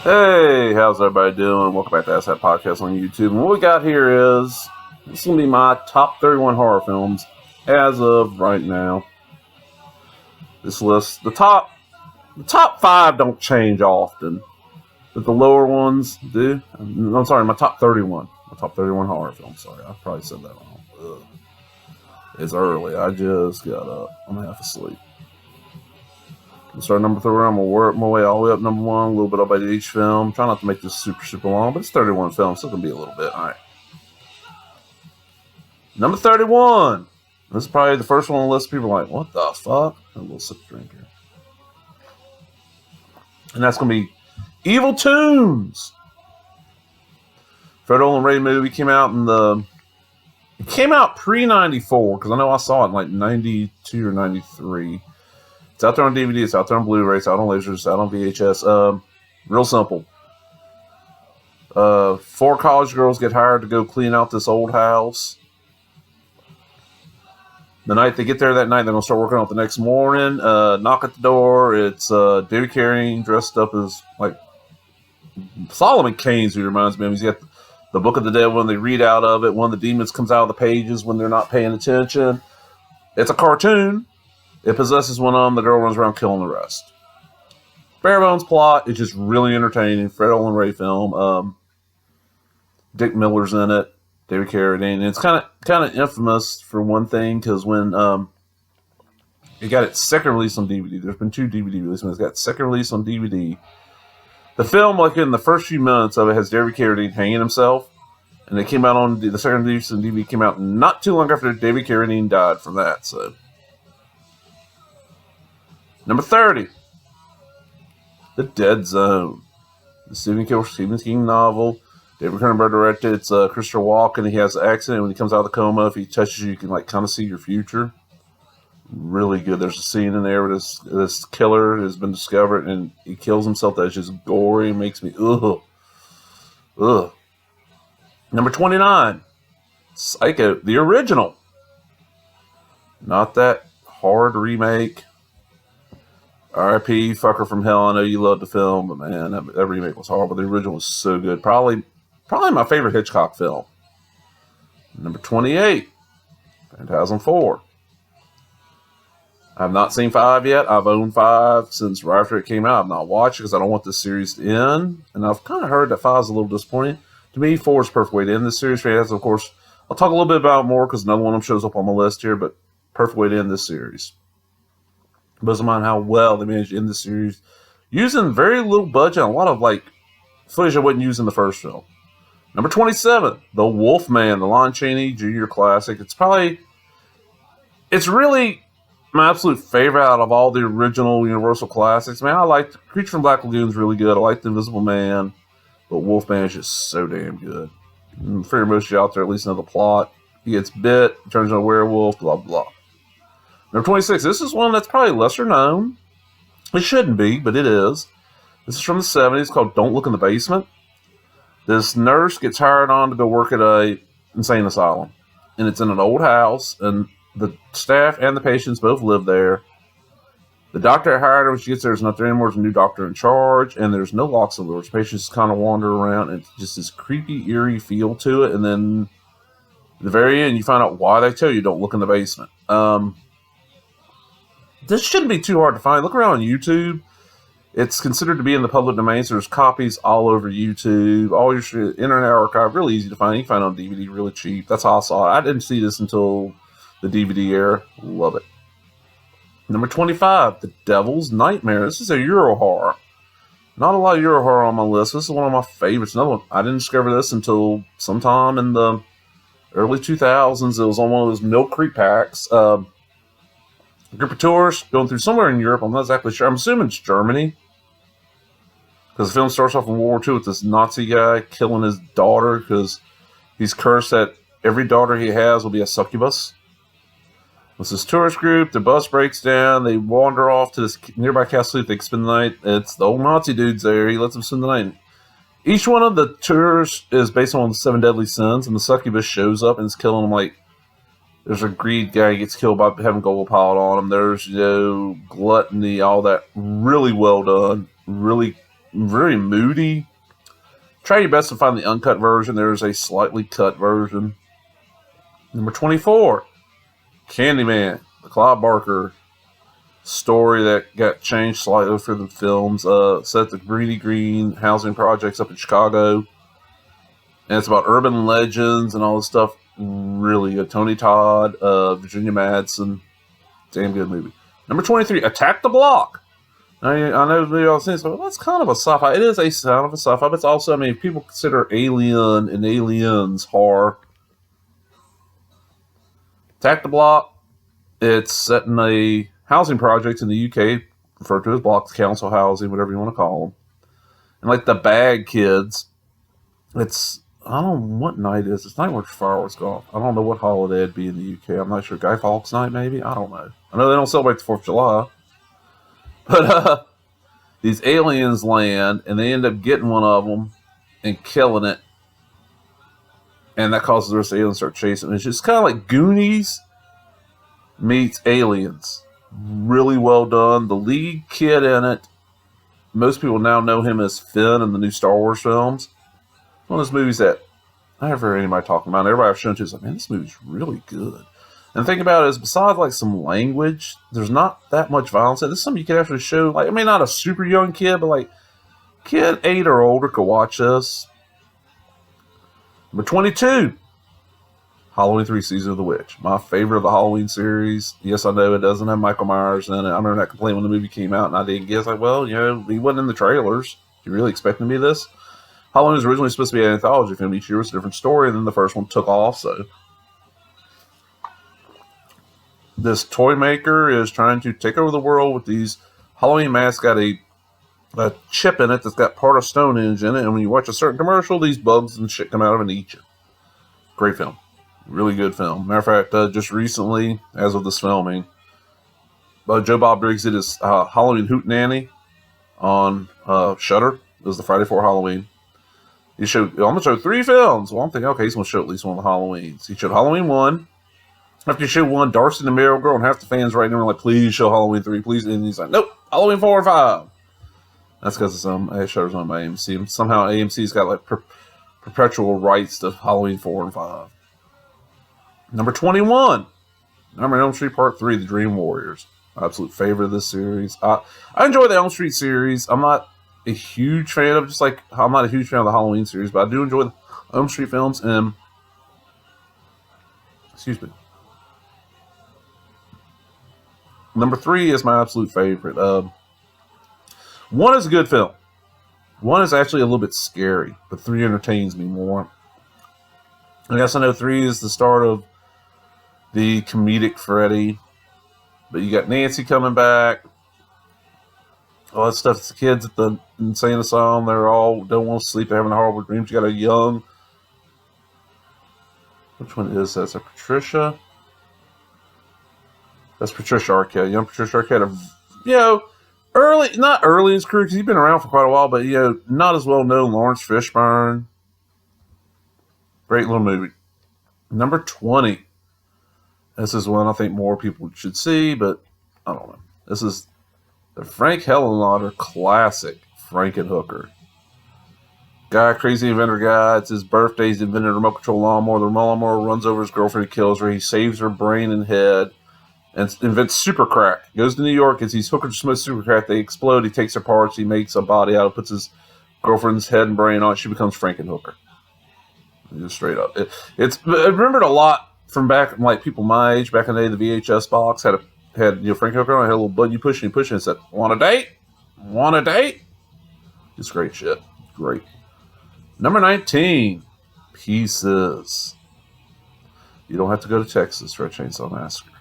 Hey, how's everybody doing? Welcome back to Asset Podcast on YouTube. And what we got here is this going to be my top 31 horror films as of right now. This list, the top five don't change often, but the lower ones do. I'm sorry, my top 31. My top 31 horror films. Sorry, I probably said that wrong. Ugh. It's early. I just got up. I'm half asleep. Start number 3. I'm gonna work my way all the way up number 1, a little bit up by each film. Try not to make this super long, but it's 31 films, so it's gonna be a little bit. All right. Number 31. This is probably the first one on the list. People are like, what the fuck? A little sip of drink here. And that's gonna be Evil Toons. Fred Olen Ray movie came out it came out pre-94, because I know I saw it in like 92 or 93. It's out there on DVD, it's out there on Blu-ray, it's out on Lasers, it's out on VHS. Real simple. 4 college girls get hired to go clean out this old house. The night they get there that night, they're going to start working on it the next morning. Knock at the door. It's David Carradine dressed up as, like, Solomon Keynes, who reminds me of him. He's got the Book of the Dead when they read out of it. One of the demons comes out of the pages when they're not paying attention. It's a cartoon. It possesses one of them. The girl runs around killing the rest. Bare bones plot. It's just really entertaining. Fred Olen Ray film. Dick Miller's in it. David Carradine. And it's kind of infamous for one thing, because when it got its second release on DVD, there's been 2 DVD releases. When it's got its second release on DVD, the film, like in the first few minutes of it, has David Carradine hanging himself. And it came out on the second release on DVD came out not too long after David Carradine died from that. So. Number 30, The Dead Zone. The Stephen King novel. David Cronenberg directed. It's Christopher Walken. He has an accident. When he comes out of the coma, if he touches you, you can like kind of see your future. Really good. There's a scene in there where this killer has been discovered and he kills himself. That's just gory. It makes me ugh. Number 29, Psycho, the original. Not that hard remake. R.I.P. Fucker from Hell. I know you love the film, but man, that remake was horrible. The original was so good. Probably my favorite Hitchcock film. Number 28, Phantasm 4. I've not seen 5 yet. I've owned 5 since right after it came out. I've not watched it because I don't want this series to end. And I've kind of heard that 5 is a little disappointing. To me, 4 is the perfect way to end this series. Phantasm, of course, I'll talk a little bit about it more because another one of them shows up on my list here, but perfect way to end this series. Doesn't mind how well they managed to end the series using very little budget and a lot of like footage I wouldn't use in the first film. Number 27, The Wolfman, the Lon Chaney Jr. classic. It's really my absolute favorite out of all the original Universal classics. Man, I like Creature from Black Lagoon is really good. I like The Invisible Man, but Wolfman is just so damn good. I'm figuring most of you out there at least know the plot. He gets bit, turns into a werewolf, blah blah. Number 26, this is one that's probably lesser known. It shouldn't be, but it is. This is from the 70s, called Don't Look in the Basement. This nurse gets hired on to go work at a insane asylum. And it's in an old house, and the staff and the patients both live there. The doctor hired her when she gets there is not there anymore. There's a new doctor in charge, and there's no locks on the doors. Patients kind of wander around, and it's just this creepy, eerie feel to it. And then at the very end, you find out why they tell you don't look in the basement. This shouldn't be too hard to find. Look around on YouTube. It's considered to be in the public domain, so there's copies all over YouTube. All your Internet Archive, really easy to find. You can find it on DVD really cheap. That's how I saw it. I didn't see this until the DVD era. Love it. Number 25, The Devil's Nightmare. This is a Euro horror. Not a lot of Euro horror on my list. This is one of my favorites. Another one. I didn't discover this until sometime in the early 2000s. It was on one of those Mill Creek packs. A group of tourists going through somewhere in Europe. I'm not exactly sure. I'm assuming it's Germany. Because the film starts off in World War II with this Nazi guy killing his daughter because he's cursed that every daughter he has will be a succubus. It's this tourist group. The bus breaks down. They wander off to this nearby castle. They spend the night. It's the old Nazi dude's there. He lets them spend the night. Each one of the tours is based on the 7 deadly sins, and the succubus shows up and is killing them like. There's a greed guy who gets killed by having gold piled on him. There's, gluttony, all that. Really well done. Really very moody. Try your best to find the uncut version. There is a slightly cut version. Number 24, Candyman, the Clive Barker story that got changed slightly for the films. Set at the Greedy Green housing projects up in Chicago. And it's about urban legends and all this stuff. Really good. Tony Todd, Virginia Madsen. Damn good movie. Number 23, Attack the Block. I know we all say, well, that's kind of a sci-fi. It is a sound of a sci-fi, but it's also, I mean, if people consider Alien and Aliens horror. Attack the Block. It's set in a housing project in the UK, referred to as blocks, council housing, whatever you want to call them. And like the Bag Kids, it's, I don't know what night it is. It's night where fireworks go off. I don't know what holiday it'd be in the UK. I'm not sure. Guy Fawkes night, maybe? I don't know. I know they don't celebrate the 4th of July. But these aliens land, and they end up getting one of them and killing it. And that causes the rest of the aliens to start chasing them. It's just kind of like Goonies meets Aliens. Really well done. The lead kid in it, most people now know him as Finn in the new Star Wars films. One of those movies that I never heard anybody talking about. And everybody I've shown to is like, man, this movie's really good. And the thing about it is, besides like some language, there's not that much violence. This is something you can actually show, like, I mean, not a super young kid, but like, kid 8 or older could watch this. Number 22, Halloween 3 Season of the Witch. My favorite of the Halloween series. Yes, I know it doesn't have Michael Myers in it. I remember that complaint when the movie came out, and I didn't guess, like, well, you know, he wasn't in the trailers. Do you really expect him to be this? Halloween was originally supposed to be an anthology film. Each year was a different story, and then the first one took off, so. This toy maker is trying to take over the world with these Halloween masks. Got a chip in it that's got part of Stonehenge in it, and when you watch a certain commercial, these bugs and shit come out of it and eat you. Great film. Really good film. Matter of fact, just recently, as of this filming, Joe Bob Briggs did his Halloween Hootenanny on Shudder. It was the Friday before Halloween. I'm going to show 3 films. Well, I'm thinking, okay, he's going to show at least one of the Halloweens. He showed Halloween 1. After you show 1, Darcy and the Miracle Girl, and half the fans right now are like, please show Halloween 3, please. And he's like, nope, Halloween 4 and 5. That's because it's Shudder's on by AMC. Somehow AMC's got like perpetual rights to Halloween 4 and 5. Number 21, Nightmare on Elm Street Part 3, The Dream Warriors. My absolute favorite of this series. I enjoy the Elm Street series. I'm not a huge fan of, I'm not a huge fan of the Halloween series, but I do enjoy the Elm Street films. And, excuse me. Number 3 is my absolute favorite. 1 is a good film. 1 is actually a little bit scary, but 3 entertains me more. I guess I know 3 is the start of the comedic Freddy, but you got Nancy coming back. All that stuff. It's the kids at the insane asylum. They're all don't want to sleep. They're having horrible dreams. You got a young. Which one is that? Is that Patricia? That's Patricia Arquette. Young Patricia Arquette. Not early in his career because he's been around for quite a while, but not as well known. Lawrence Fishburne. Great little movie. Number 20. This is one I think more people should see, but I don't know. This is the Frank Henenlotter classic, Frankenhooker. Guy, crazy inventor guy. It's his birthday. He's invented a remote control lawnmower. The lawnmower runs over his girlfriend and kills her. He saves her brain and head and invents super crack. Goes to New York, gets these hookers smoke super crack. They explode. He takes their parts. He makes a body out of it, puts his girlfriend's head and brain on it. She becomes Frankenhooker. Just straight up. I remembered a lot from back, like people my age, back in the day, the VHS box had Frankenhooker on it, had a little button you push and it said, want a date? Want a date? Just great shit. Great. Number 19, Pieces. You don't have to go to Texas for a Chainsaw Massacre.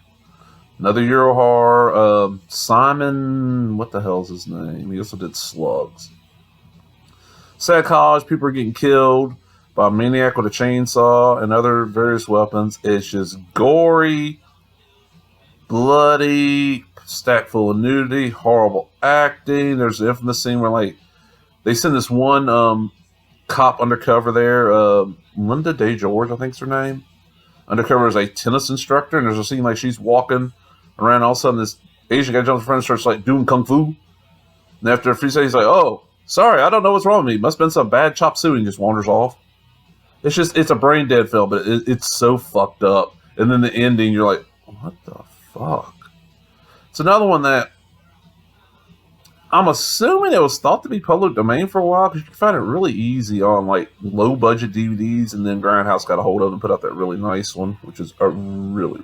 Another Euro horror. Simon, what the hell's his name? He also did Slugs. Sad college, people are getting killed by a maniac with a chainsaw and other various weapons. It's just gory, bloody, stacked full of nudity, horrible acting. There's the infamous scene where they send this one cop undercover there, Linda Day George, I think's her name, undercover as a tennis instructor, and there's a scene she's walking around, all of a sudden this Asian guy jumps in front and starts doing kung fu. And after a few seconds, he's like, oh, Sorry, I don't know what's wrong with me. Must have been some bad chop suey and just wanders off. It's a brain dead film, but it's so fucked up. And then the ending, you're like, what the fuck? It's another one that I'm assuming it was thought to be public domain for a while because you can find it really easy on like low budget DVDs, and then Grindhouse got a hold of it and put out that really nice one, which is a really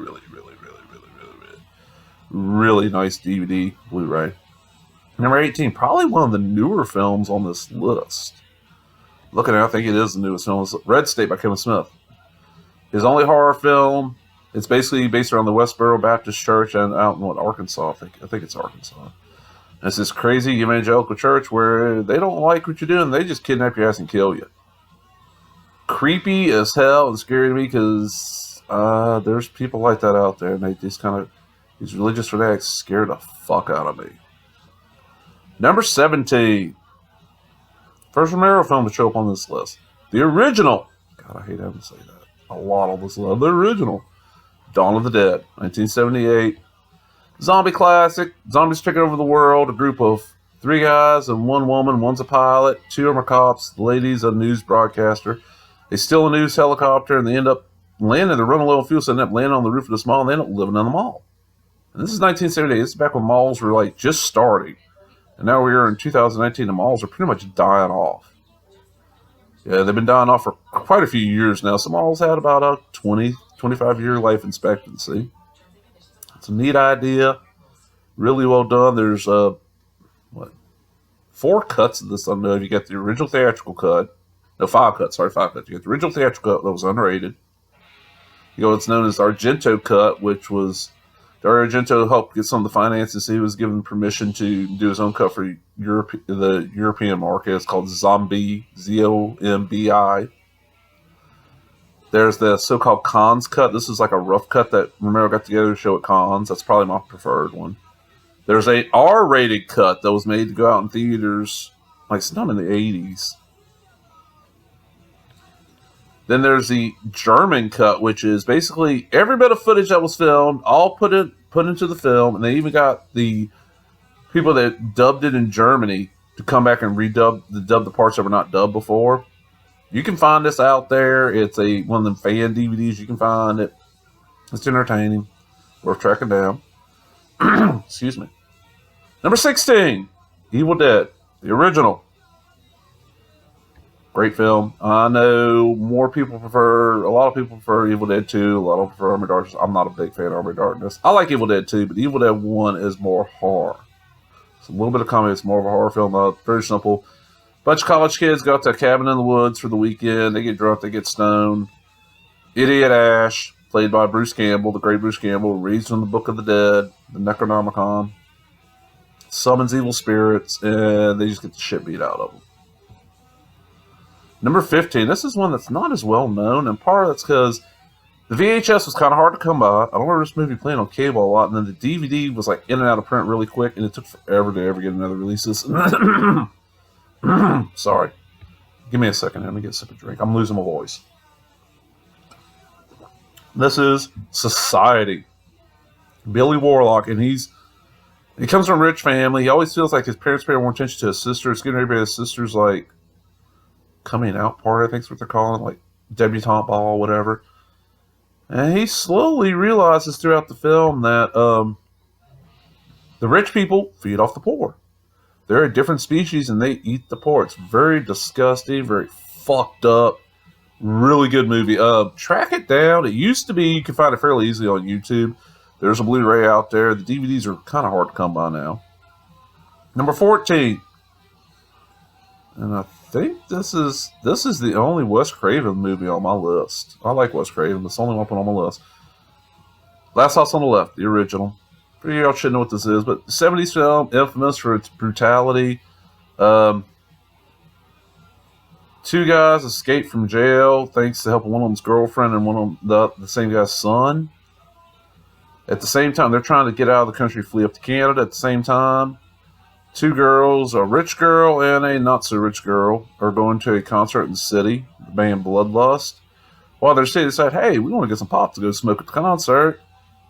nice DVD Blu-ray. Number 18, probably one of the newer films on this list. Looking at it, I think it is the newest film. It's Red State by Kevin Smith. His only horror film. It's basically based around the Westboro Baptist Church and out in Arkansas. I think it's Arkansas. And it's this crazy evangelical church where they don't like what you're doing. They just kidnap your ass and kill you. Creepy as hell and scary to me because there's people like that out there, and they just kind of, these religious fanatics scare the fuck out of me. Number 17. First Romero film to show up on this list. The original. God, I hate having to say that. A lot on this list. The original. Dawn of the Dead. 1978. Zombie classic. Zombies taking over the world. A group of 3 guys and 1 woman. One's a pilot. 2 of them are cops. The lady's a news broadcaster. They steal a news helicopter and they end up landing. They're running low on fuel, so they end up landing on the roof of this mall and they end up living in the mall. And this is 1978. This is back when malls were like just starting. And now we're in 2019, the malls are pretty much dying off. Yeah, they've been dying off for quite a few years now. Some malls had about a 20, 25-year life expectancy. It's a neat idea. Really well done. There's 4 cuts of this. I don't know if you got the original theatrical cut. No, 5 cuts. Sorry, 5 cuts. You got the original theatrical cut that was unrated. You know what's known as the Argento cut, which was Dario Argento helped get some of the finances. He was given permission to do his own cut for the European market. It's called Zombie, Z-O-M-B-I. There's the so-called Cannes cut. This is like a rough cut that Romero got together to show at Cannes. That's probably my preferred one. There's a R-rated cut that was made to go out in theaters like sometime in the 80s. Then there's the German cut, which is basically every bit of footage that was filmed, all put into the film, and they even got the people that dubbed it in Germany to come back and dub the parts that were not dubbed before. You can find this out there. It's one of them fan DVDs. You can find it. It's entertaining. Worth tracking down. Excuse me. Number 16, Evil Dead, the original. Great film. I know a lot of people prefer Evil Dead 2. A lot of them prefer Army of Darkness. I'm not a big fan of Army of Darkness. I like Evil Dead 2, but Evil Dead 1 is more horror. It's a little bit of comedy. It's more of a horror film. Very simple. Bunch of college kids go out to a cabin in the woods for the weekend. They get drunk. They get stoned. Idiot Ash, played by Bruce Campbell, the great Bruce Campbell, reads from the Book of the Dead, the Necronomicon, summons evil spirits, and they just get the shit beat out of them. Number 15, this is one that's not as well known, and part of that's because the VHS was kind of hard to come by. I don't remember this movie playing on cable a lot, and then the DVD was like in and out of print really quick, and it took forever to ever get another releases. Sorry. Give me a second. Let me get a sip of drink. I'm losing my voice. This is Society. Billy Warlock, and he comes from a rich family. He always feels like his parents pay more attention to his sister. It's getting ready to be his sister's like coming out party, I think is what they're calling it, like debutante ball, whatever. And he slowly realizes throughout the film that the rich people feed off the poor. They're a different species and they eat the poor. It's very disgusting, very fucked up. Really good movie. Track it down. It used to be, you can find it fairly easily on YouTube. There's a Blu-ray out there. The DVDs are kind of hard to come by now. Number 14. And I think this is the only Wes Craven movie on my list. I like Wes Craven, but it's the only one put on my list. Last House on the Left, the original. Pretty y'all should know what this is, but 70s film, infamous for its brutality. 2 guys escape from jail thanks to help one of them's girlfriend and one of them, the same guy's son. At the same time, they're trying to get out of the country, flee up to Canada. At the same time, 2 girls, a rich girl and a not-so-rich girl, are going to a concert in the city, the band Bloodlust. While they're sitting, they decide, hey, we want to get some pop to go smoke at the concert.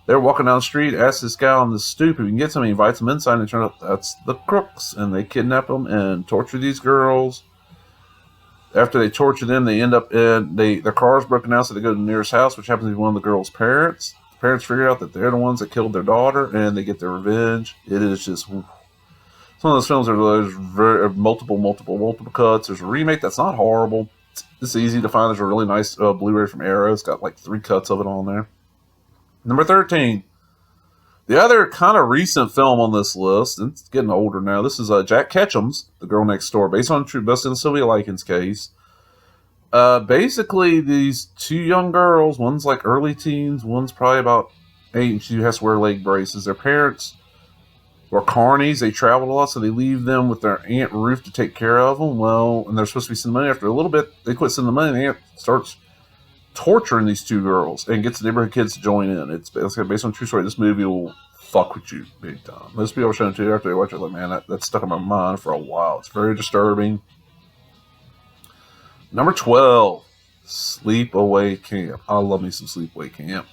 They're walking down the street, asks this guy on the stoop if he can get some. He invites them inside, and it turns out that's the crooks, and they kidnap them and torture these girls. After they torture them, they end up in their car's broken down, so they go to the nearest house, which happens to be one of the girls' parents. The parents figure out that they're the ones that killed their daughter, and they get their revenge. It is just some of those films are there's very multiple cuts. There's a remake that's not horrible. It's easy to find. There's a really nice Blu-ray from Arrow. It's got like 3 cuts of it on there. Number 13. The other kind of recent film on this list, and it's getting older now, this is Jack Ketchum's The Girl Next Door, based on true based on Sylvia Likens case. Basically, these 2 young girls, one's like early teens, one's probably about 8, and she has to wear leg braces. Their parents were carnies. They traveled a lot, so they leave them with their Aunt Ruth to take care of them. Well, and they're supposed to be sending money. After a little bit, they quit sending the money, and the aunt starts torturing these 2 girls and gets the neighborhood kids to join in. It's based on a true story. This movie will fuck with you big time. Most people are showing it to you after they watch it, like, man, that's stuck in my mind for a while. It's very disturbing. Number 12, Sleepaway Camp. I love me some Sleepaway Camp.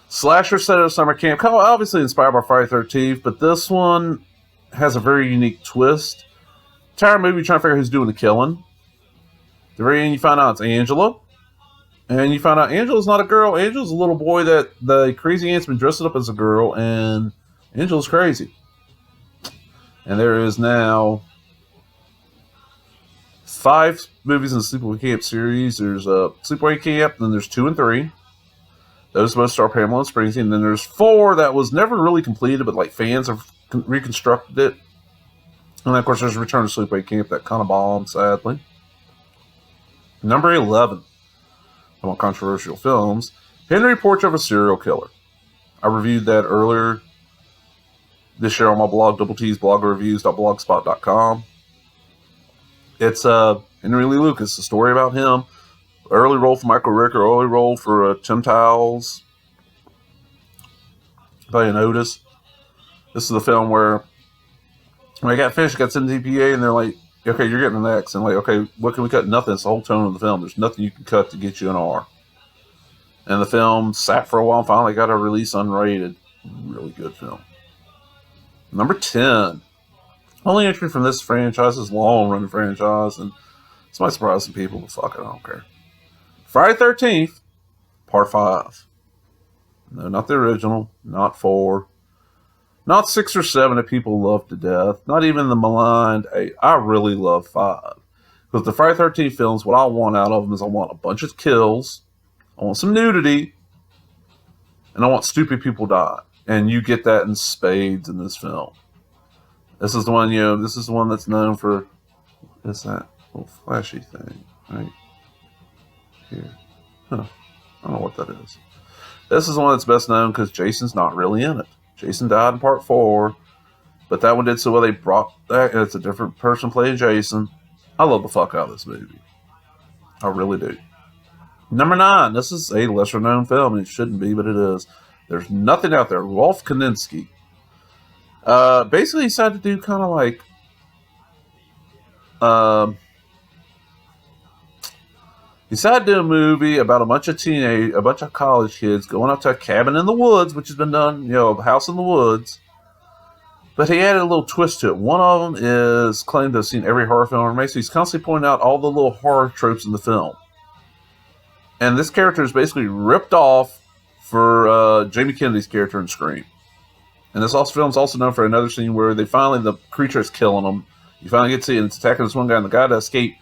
Slasher set of summer camp, kind of obviously inspired by Friday the 13th, but this one has a very unique twist. Entire movie trying to figure out who's doing the killing. At the very end, you find out it's Angela. And you find out Angela's not a girl. Angela's a little boy that the crazy aunt's been dressed up as a girl, and Angela's crazy. And there is now 5 movies in the Sleepaway Camp series. There's Sleepaway Camp, then there's 2 and 3. Those both star Pamela and Springsteen. And then there's 4 that was never really completed, but like fans have reconstructed it. And then, of course, there's Return to Sleepaway Camp that kind of bombed, sadly. Number 11. About controversial films. Henry Portrait of a Serial Killer. I reviewed that earlier this year on my blog, doubletesblogreviews.blogspot.com. It's Henry Lee Lucas, a story about him. Early role for Michael Rooker, early role for Tim Towles, playing Otis. This is the film where when I got finished, I got sent to DPA, and they're like, okay, you're getting an X. And like, okay, what can we cut? Nothing. It's the whole tone of the film. There's nothing you can cut to get you an R. And the film sat for a while and finally got a release unrated. Really good film. Number 10. Only entry from this franchise is long-running franchise, and this might surprise some people, but fuck it, I don't care. Friday 13th, Part 5. No, not the original. Not 4. Not 6 or 7 that people love to death. Not even the maligned 8. I really love 5. Because the Friday 13th films, what I want out of them is I want a bunch of kills, I want some nudity, and I want stupid people die. And you get that in spades in this film. This is the one, this is the one that's known for, what's that little flashy thing, right here. Huh. I don't know what that is. This is the one that's best known because Jason's not really in it. Jason died in Part 4, but that one did so well they brought that, and it's a different person playing Jason. I love the fuck out of this movie. I really do. Number 9. This is a lesser known film, and it shouldn't be, but it is. There's Nothing Out There. Rolf Koninsky. Basically, he decided to do kind of like, he decided to do a movie about a bunch of college kids going up to a cabin in the woods, which has been done, a house in the woods. But he added a little twist to it. One of them is claimed to have seen every horror film ever made, so he's constantly pointing out all the little horror tropes in the film. And this character is basically ripped off for Jamie Kennedy's character in Scream. And this film's also known for another scene where the creature is killing them. You finally get to see it, and it's attacking this one guy, and the guy to escape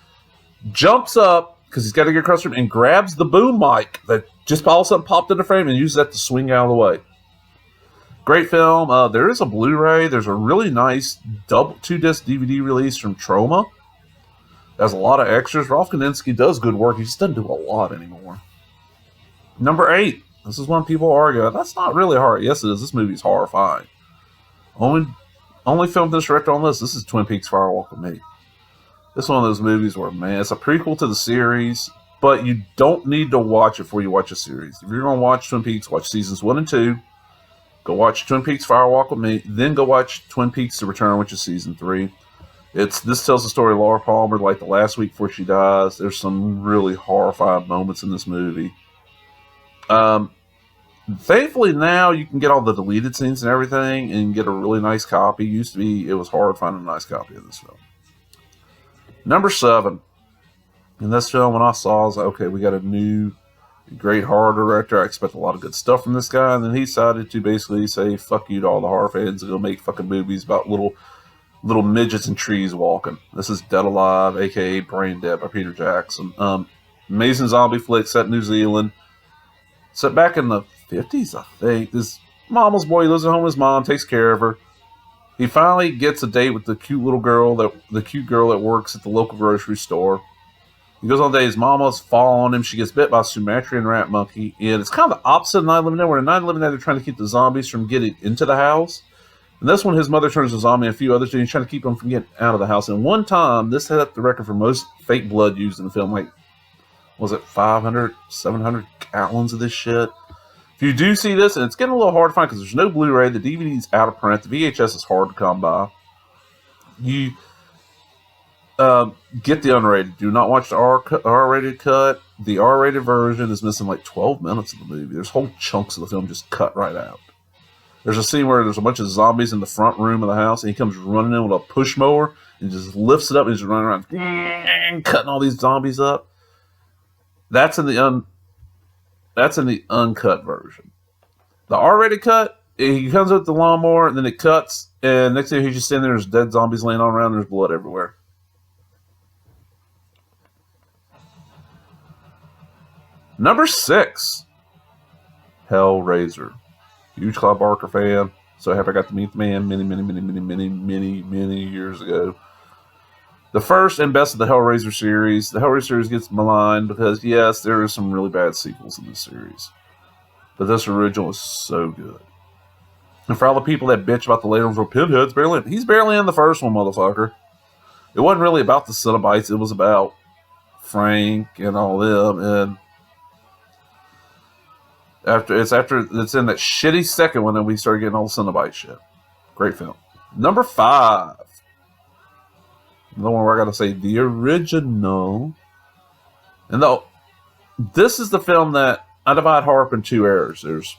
jumps up, because he's got to get across the room, and grabs the boom mic that just all of a sudden popped in the frame and uses that to swing out of the way. Great film. There is a Blu-ray. There's a really nice 2-disc DVD release from Troma. Has a lot of extras. Rolf Koninsky does good work. He just doesn't do a lot anymore. Number 8. This is one people argue. That's not really horror. Yes, it is. This movie's horrifying. Only film this director on this. This is Twin Peaks: Fire Walk with Me. This is one of those movies where, man, it's a prequel to the series, but you don't need to watch it before you watch a series. If you're going to watch Twin Peaks, watch seasons 1 and 2. Go watch Twin Peaks: Fire Walk with Me. Then go watch Twin Peaks: The Return, which is season 3. This tells the story of Laura Palmer, like the last week before she dies. There's some really horrifying moments in this movie. Thankfully, now you can get all the deleted scenes and everything and get a really nice copy. Used to be, it was hard finding a nice copy of this film. Number 7. In this film, when I saw it, I was like, okay, we got a new great horror director. I expect a lot of good stuff from this guy. And then he decided to basically say, fuck you to all the horror fans and go make fucking movies about little midgets and trees walking. This is Dead Alive, aka Brain Dead by Peter Jackson. Amazing zombie flick set in New Zealand. Set back in the 50s, I think. This mama's boy, he lives at home with his mom, takes care of her. He finally gets a date with the cute girl that works at the local grocery store. He goes on a date. His mama's fall on him. She gets bit by a Sumatran rat monkey. And it's kind of the opposite of Night of the Living Dead, where in Night of the Living Dead, they're trying to keep the zombies from getting into the house. And this one, his mother turns a zombie and a few others, and he's trying to keep them from getting out of the house. And one time, this set up the record for most fake blood used in the film. Like, was it 500, 700 gallons of this shit? If you do see this, and it's getting a little hard to find because there's no Blu-ray, the DVD's out of print, the VHS is hard to come by. You get the unrated. Do not watch the R-rated cut. The R-rated version is missing like 12 minutes of the movie. There's whole chunks of the film just cut right out. There's a scene where there's a bunch of zombies in the front room of the house, and he comes running in with a push mower and just lifts it up and he's running around cutting all these zombies up. That's in the uncut version. The R-rated cut, he comes with the lawnmower and then it cuts, and next thing he's just sitting there, there's dead zombies laying all around, there's blood everywhere. Number 6, Hellraiser. Huge Clive Barker fan. So happy I got to meet the man many years ago. The first and best of the Hellraiser series. The Hellraiser series gets maligned because, yes, there are some really bad sequels in this series. But this original is so good. And for all the people that bitch about the later ones, Pinhead's barely in. He's barely in the first one, motherfucker. It wasn't really about the Cenobites. It was about Frank and all them. And it's in that shitty second one that we started getting all the Cenobite shit. Great film. Number 5. The one where I gotta say the original. And this is the film that I divide horror up in 2 eras. There's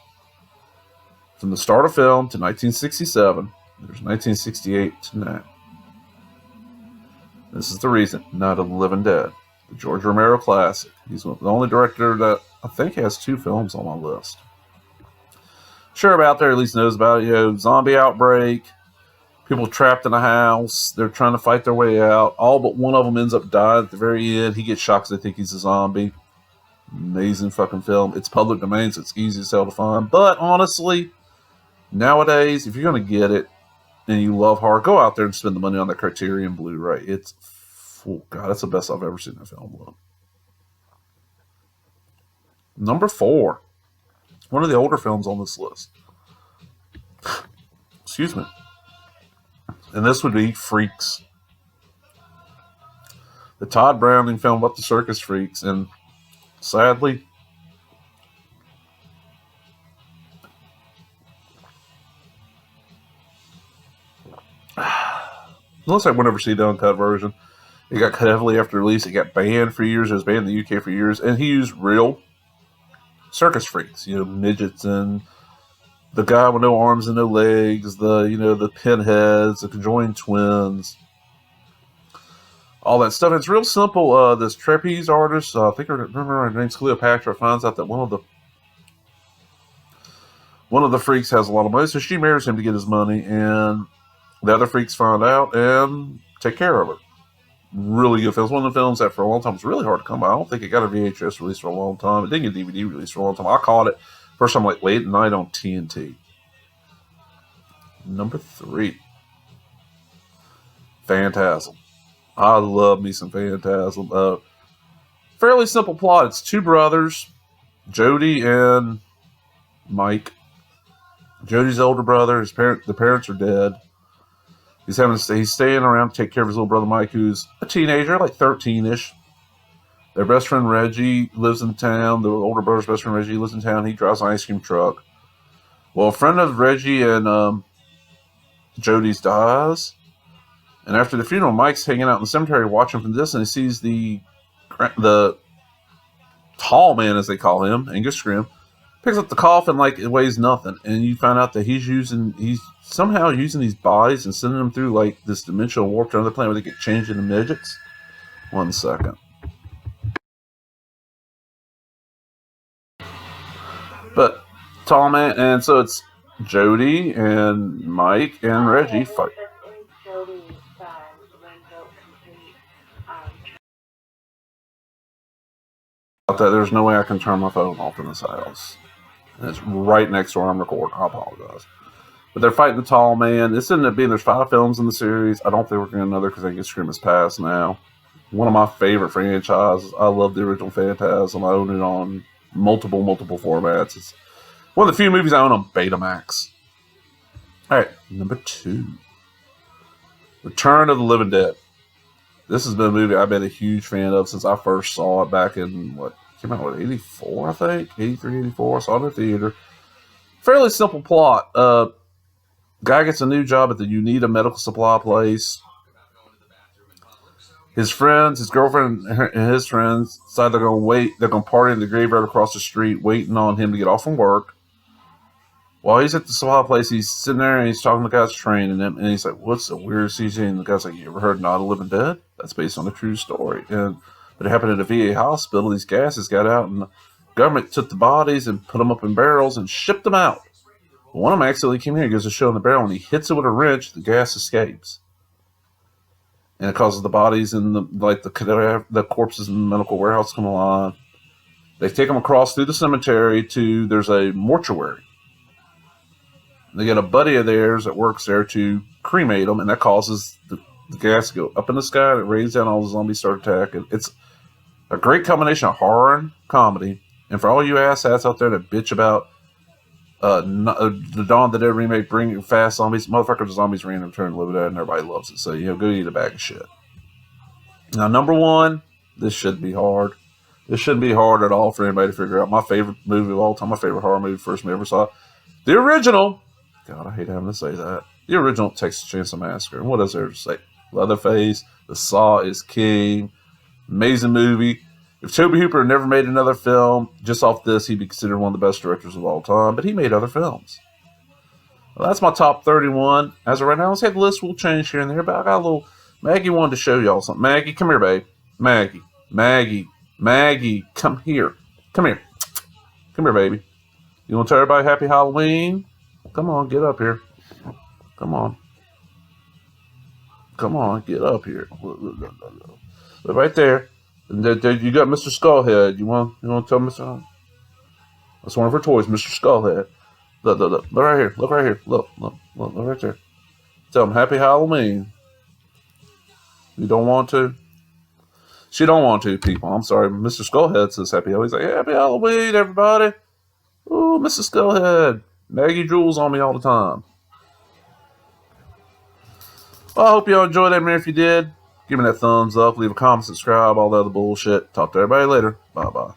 from the start of film to 1967. There's 1968 to now. This is the reason. Night of the Living Dead. The George Romero classic. He's the only director that I think has 2 films on my list. Sure, about there at least knows about it. Zombie outbreak. People trapped in a house. They're trying to fight their way out. All but one of them ends up dying at the very end. He gets shot because they think he's a zombie. Amazing fucking film. It's public domain, so it's easy as hell to find. But honestly, nowadays, if you're going to get it and you love horror, go out there and spend the money on the Criterion Blu-ray. It's, oh God, that's the best I've ever seen a film. Look. Number 4. One of the older films on this list. Excuse me. And this would be Freaks. The Todd Browning film about the circus freaks. And sadly, unless I went over to see the uncut version, it got cut heavily after release. It got banned for years. It was banned in the UK for years. And he used real circus freaks. Midgets and the guy with no arms and no legs, the pinheads, the conjoined twins, all that stuff. It's real simple. This trapeze artist, I think I remember her name's Cleopatra, finds out that one of the freaks has a lot of money, so she marries him to get his money, and the other freaks find out and take care of her. Really good film. It's one of the films that for a long time was really hard to come by. I don't think it got a VHS release for a long time. It didn't get a DVD release for a long time. I caught it first time like late at night on TNT. Number 3. Phantasm. I love me some Phantasm. Fairly simple plot. It's 2 brothers, Jody and Mike. Jody's the older brother. The parents are dead. He's staying around to take care of his little brother Mike, who's a teenager, like 13-ish. Their best friend Reggie lives in town. The older brother's best friend Reggie lives in town. He drives an ice cream truck. Well, a friend of Reggie and Jody's dies. And after the funeral, Mike's hanging out in the cemetery watching from this, and he sees the tall man, as they call him, Angus Scrimm, Picks up the coffin like it weighs nothing, and you find out that he's somehow using these bodies and sending them through like this dimensional warp to another planet where they get changed into midgets. 1 second. But Tall Man, and so it's Jody and Mike and Reggie fight. That there's no way I can turn my phone off in this house. And it's right next to where I'm recording. I apologize. But they're fighting the Tall Man. This ended up being, there's 5 films in the series. I don't think we're going to another because I get Scream is past now. One of my favorite franchises. I love the original Phantasm. I own it on multiple formats. It's one of the few movies I own on Betamax. Alright, number 2. Return of the Living Dead. This has been a movie I've been a huge fan of since I first saw it back in, came out in 84, I think? 83, 84. I saw it in the theater. Fairly simple plot. Guy gets a new job at the Unita medical supply place. His friends, his girlfriend and his friends decide they're going to wait. They're going to party in the graveyard across the street, waiting on him to get off from work. While he's at the supply place, he's sitting there and he's talking to the guys training him. And he's like, what's the weirdest he's seen? And the guy's like, you ever heard Night of the Living Dead? That's based on a true story. But it happened at a VA hospital. These gases got out, and the government took the bodies and put them up in barrels and shipped them out. One of them accidentally came here. He goes to show in the barrel, and he hits it with a wrench. The gas escapes. And it causes the bodies and the corpses in the medical warehouse to come alive. They take them across through the cemetery there's a mortuary. They get a buddy of theirs that works there to cremate them, and that causes the gas to go up in the sky, and it rains down, all the zombies start attacking. It's a great combination of horror and comedy. And for all you asshats out there that bitch about the Dawn of the Dead remake, bring fast zombies, motherfuckers, zombies ran and Return of the Living Dead, and everybody loves it. So, go eat a bag of shit. Now, number 1, this shouldn't be hard. This shouldn't be hard at all for anybody to figure out. My favorite movie of all time, my favorite horror movie, first movie I ever saw. The original. God, I hate having to say that. The original Texas Chainsaw Massacre. And what is there to say? Leatherface, the Saw is king. Amazing movie. If Tobe Hooper had never made another film, just off this, he'd be considered one of the best directors of all time. But he made other films. Well, that's my top 31. As of right now, let's say the list will change here and there. But I got a little... Maggie wanted to show y'all something. Maggie, come here, babe. Maggie, come here. Come here. Come here, baby. You want to tell everybody Happy Halloween? Come on, get up here. Come on. Come on, get up here. Look right there. And you got Mr. Skullhead. You want to tell Mr. That's one of her toys, Mr. Skullhead. Look right here. Look right here. Look right there. Tell him Happy Halloween. You don't want to? She don't want to, people. I'm sorry. Mr. Skullhead says Happy Halloween. He's like, Happy Halloween, everybody. Ooh, Mr. Skullhead. Maggie drools on me all the time. Well, I hope y'all enjoyed that, man. If you did, give me that thumbs up, leave a comment, subscribe, all the other bullshit. Talk to everybody later. Bye-bye.